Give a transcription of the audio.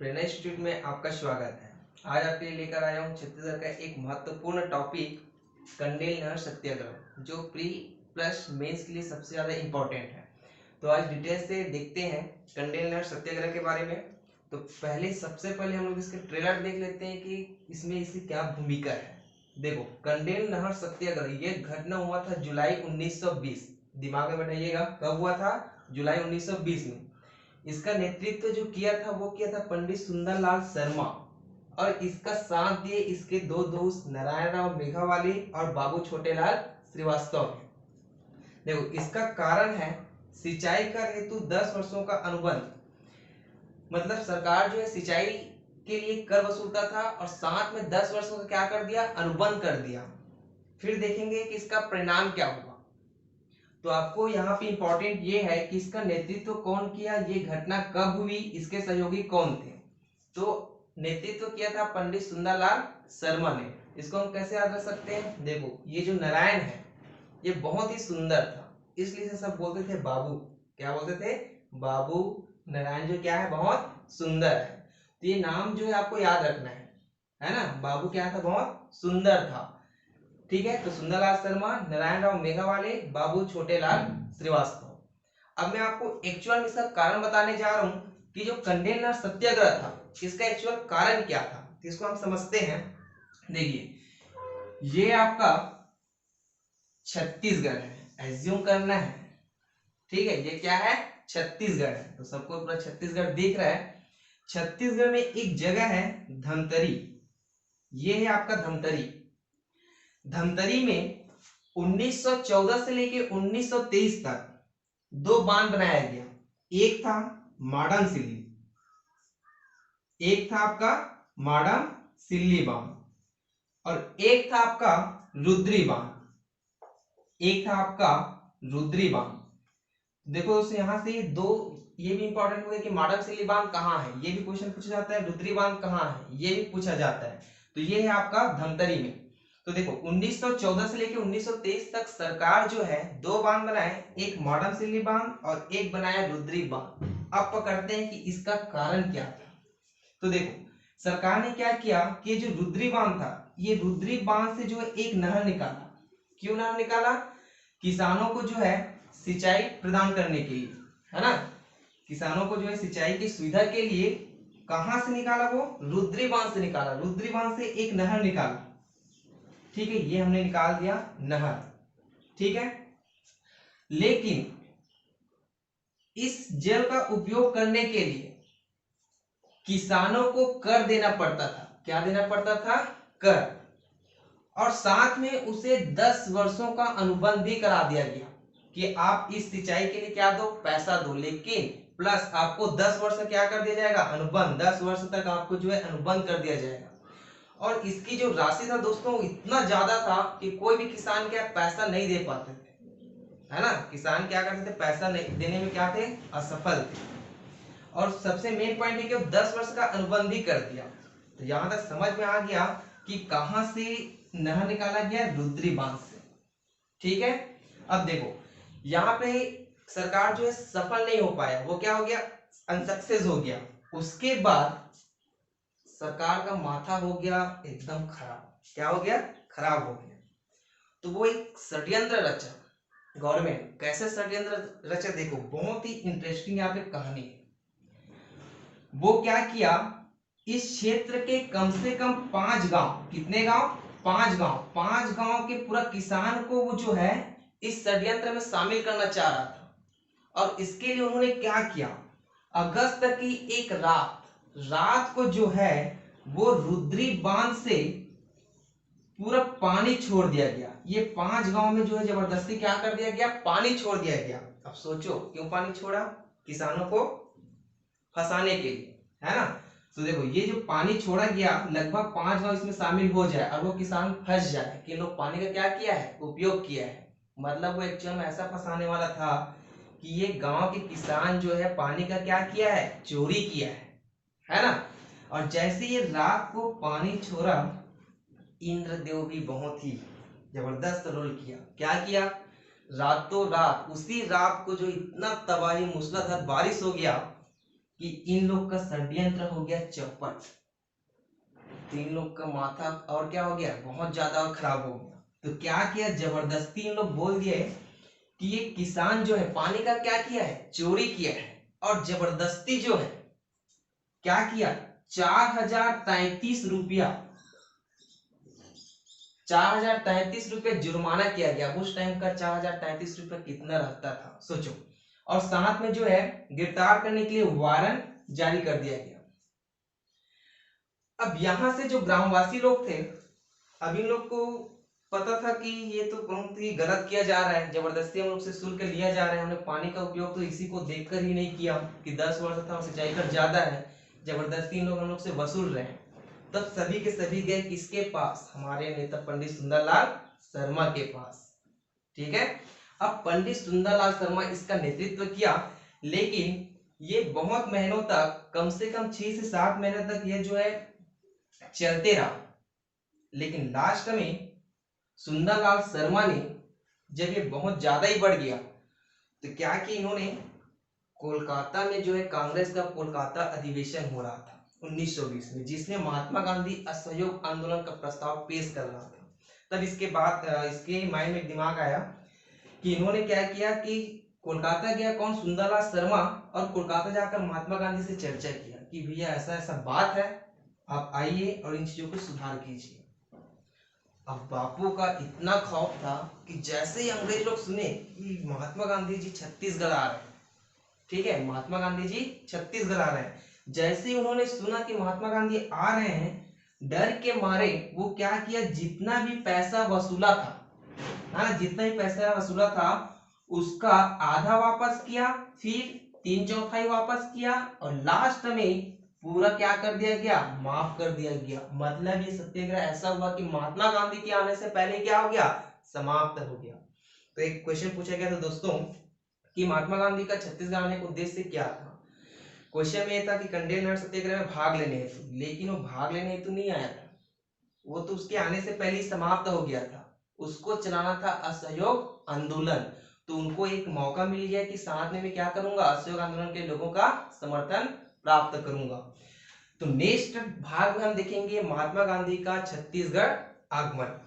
प्रेरणा institute में आपका स्वागत है। आज आपके लिए लेकर आया हूँ छत्तीसगढ़ का एक महत्वपूर्ण टॉपिक कंडेल नहर सत्याग्रह, जो प्री प्लस मेंस के लिए सबसे ज़्यादा इम्पोर्टेंट है। तो आज डिटेल से देखते हैं कंडेल नहर सत्याग्रह के बारे में। तो सबसे पहले हम लोग इसके ट्रेलर देख लेते हैं कि इसमें इसकी क्या भूमिका है। देखो, कंडेल नहर सत्याग्रह ये घटना हुआ था जुलाई 1920। दिमाग में बैठाइएगा, कब हुआ था? जुलाई 1920 में। इसका नेतृत्व जो किया था वो किया था पंडित सुंदरलाल शर्मा, और इसका साथ दिए इसके दो दोस्त नारायण राव मेघावाली और बाबू छोटेलाल श्रीवास्तव ने। देखो, इसका कारण है सिंचाई कर हेतु 10 वर्षों का अनुबंध। मतलब सरकार जो है सिंचाई के लिए कर वसूलता था और साथ में 10 वर्षों का क्या कर दिया? अनुबंध कर दिया। फिर देखेंगे कि इसका परिणाम क्या हुआ। तो आपको यहाँ पे इंपॉर्टेंट ये है कि इसका नेतृत्व कौन किया, ये घटना कब हुई, इसके सहयोगी कौन थे। तो नेतृत्व किया था पंडित सुंदरलाल शर्मा ने। इसको हम कैसे याद रख सकते हैं? देखो, ये जो नारायण है ये बहुत ही सुंदर था, इसलिए से सब बोलते थे बाबू। क्या बोलते थे? बाबू। नारायण जो क्या है? बहुत सुंदर है। तो ये नाम जो है आपको याद रखना है ना। बाबू क्या था? बहुत सुंदर था। ठीक है, तो सुंदरलाल शर्मा, नारायण राव मेघावाले, बाबू छोटेलाल श्रीवास्तव। अब मैं आपको एक्चुअल में इसका कारण बताने जा रहा हूँ कि जो कंडेल नहर सत्याग्रह था इसका एक्चुअल कारण क्या था। तो इसको हम समझते हैं। देखिए, ये आपका छत्तीसगढ़ है, एज्यूम करना है। ठीक है, ये क्या है? छत्तीसगढ़ है। तो सबको पूरा छत्तीसगढ़ दिख रहा है। छत्तीसगढ़ में एक जगह है धमतरी। ये है आपका धमतरी। धमतरी में 1914 से लेके 1923 तक दो बांध बनाया गया। एक था माडम सिल्ली, एक था आपका माडम सिल्ली बांध, और एक था आपका रुद्री बांध। एक था आपका रुद्री बांध। देखो दोस्तों, यहां से दो ये भी इंपॉर्टेंट हो गया कि माडम सिल्ली बांध कहाँ है, ये भी क्वेश्चन पूछा जाता है। रुद्री बांध कहाँ है, ये भी पूछा जाता है। तो ये है आपका धमतरी में। तो देखो, 1914 से लेकर 1923 तक सरकार जो है दो बांध बनाए, एक माडम सिल्ली बांध और एक बनाया रुद्री बांध। अब पकड़ते हैं कि इसका कारण क्या था। तो देखो, सरकार ने क्या किया कि जो रुद्री बांध था, ये रुद्री बांध से जो है एक नहर निकाला। क्यों नहर निकाला? किसानों को जो है सिंचाई प्रदान करने के लिए, है ना। किसानों को जो है सिंचाई की सुविधा के लिए कहां से निकाला? वो रुद्री बांध से निकाला। रुद्री बांध से एक नहर निकाला। ठीक है, ये हमने निकाल दिया नहर। ठीक है, लेकिन इस जल का उपयोग करने के लिए किसानों को कर देना पड़ता था। क्या देना पड़ता था? कर। और साथ में उसे 10 वर्षों का अनुबंध भी करा दिया गया कि आप इस सिंचाई के लिए क्या दो? पैसा दो, लेकिन प्लस आपको 10 वर्ष क्या कर दिया जाएगा? अनुबंध। 10 वर्ष तक आपको जो है अनुबंध कर दिया जाएगा। और इसकी जो राशि था दोस्तों, इतना ज्यादा था कि कोई भी किसान क्या पैसा नहीं दे पाते थे, है ना। किसान क्या करते थे? पैसा नहीं देने में क्या थे? असफल थे। और सबसे मेन पॉइंट है कि 10 वर्ष का अनुबंध ही कर दिया। तो यहां तक समझ में आ गया कि कहां से नहर निकाला गया? रुद्री बांध से। ठीक है, अब देखो, यहाँ पे सरकार जो है सफल नहीं हो पाया। वो क्या हो गया? अनसक्सेस हो गया। उसके बाद सरकार का माथा हो गया एकदम खराब। क्या हो गया? खराब हो गया। तो वो एक षड्यंत्र रचा गवर्नमेंट। कैसे षड्यंत्र रचा? देखो, बहुत ही इंटरेस्टिंग यहाँ पे कहानी है। वो क्या किया, इस क्षेत्र के कम से कम 5 गांव, कितने गांव? 5 गांव, 5 गांव के पूरा किसान को वो जो है इस षड्यंत्र में शामिल करना चाह रहा था। और इसके लिए उन्होंने क्या किया, अगस्त की एक रात को जो है वो रुद्री बांध से पूरा पानी छोड़ दिया गया। ये 5 गांव में जो है जबरदस्ती क्या कर दिया गया? पानी छोड़ दिया गया। अब सोचो क्यों पानी छोड़ा? किसानों को फंसाने के लिए, है ना। तो देखो, ये जो पानी छोड़ा गया, लगभग 5 गांव इसमें शामिल हो जाए और वो किसान फंस जाए कि लोग पानी का क्या किया है? उपयोग किया है। मतलब वो एक्चुअल में ऐसा फंसाने वाला था कि ये गांव के किसान जो है पानी का क्या किया है? चोरी किया है ना। और जैसे ये रात को पानी छोड़ा, इंद्रदेव भी बहुत ही जबरदस्त रोल किया। क्या किया? रातों रात, उसी रात को जो इतना तबाही मूसलाधार बारिश हो गया कि इन लोग का षड्यंत्र हो गया चौपट, तो इन लोग का माथा और क्या हो गया, बहुत ज्यादा और खराब हो गया। तो क्या किया, जबरदस्ती इन लोग बोल दिए कि ये किसान जो है पानी का क्या किया है, चोरी किया है, और जबरदस्ती जो है क्या किया, 4033 रुपया 4033 रुपये जुर्माना किया गया। उस टाइम का 4033 रुपये कितना रहता था सोचो। और साथ में जो है गिरफ्तार करने के लिए वारंट जारी कर दिया गया। अब यहां से जो ग्रामवासी लोग थे, अब इन लोग को पता था कि ये तो बहुत ही गलत किया जा रहा है, जबरदस्ती हम लोग से शुल्क लिया जा रहा है, हमने पानी का उपयोग तो इसी को देखकर ही नहीं किया कि 10 वर्ष था सिंचाई कर ज्यादा है, जबरदस्ती इन लोग हम लोग से वसूल रहे हैं। तब सभी के सभी गए किसके पास, हमारे नेता पंडित सुंदरलाल शर्मा के पास। ठीक है, अब पंडित सुंदरलाल शर्मा इसका नेतृत्व किया, लेकिन ये बहुत महीनों तक, कम से कम 6 से 7 महीने तक ये जो है चलते रहा। लेकिन लास्ट में सुंदरलाल शर्मा ने, जब ये बहुत ज्यादा ही बढ़ गया, तो क्या कि इन्होंने कोलकाता में जो है कांग्रेस का कोलकाता अधिवेशन हो रहा था 1920 में, जिसमें महात्मा गांधी असहयोग आंदोलन का प्रस्ताव पेश कर रहा था। तब इसके बाद इसके माइंड में दिमाग आया कि इन्होंने क्या किया कि कोलकाता गया कौन, सुंदरलाल शर्मा, और कोलकाता जाकर महात्मा गांधी से चर्चा किया कि भैया ऐसा ऐसा बात है, आप आइए और इन चीजों को सुधार कीजिए। अब बापू का इतना खौफ था कि जैसे ही अंग्रेज लोग सुने कि महात्मा गांधी जी छत्तीसगढ़ आ रहे हैं, ठीक है, महात्मा गांधी जी छत्तीसगढ़ आ रहे हैं, जैसे ही उन्होंने सुना कि महात्मा गांधी आ रहे हैं, डर के मारे वो क्या किया, जितना भी पैसा वसूला था, हाँ, जितना भी पैसा वसूला था उसका आधा वापस किया, फिर 3/4 वापस किया, और लास्ट में पूरा क्या कर दिया गया, माफ कर दिया गया। मतलब ये सत्याग्रह ऐसा हुआ कि महात्मा गांधी के आने से पहले क्या हो गया, समाप्त हो गया। तो एक क्वेश्चन पूछा गया था दोस्तों कि महात्मा गांधी का छत्तीसगढ़ आने का उद्देश्य क्या था। क्वेश्चन में यह था कि कंडेल नट सत्याग्रह में भाग लेने हेतु, लेकिन वो भाग लेने हेतु नहीं आया था, वो तो उसके आने से पहले ही समाप्त हो गया था। उसको चलाना था असहयोग आंदोलन। तो उनको एक मौका मिल गया कि साथ में मैं क्या करूंगा, असहयोग आंदोलन के लोगों का समर्थन प्राप्त करूंगा। तो नेक्स्ट भाग में हम देखेंगे महात्मा गांधी का छत्तीसगढ़ आगमन।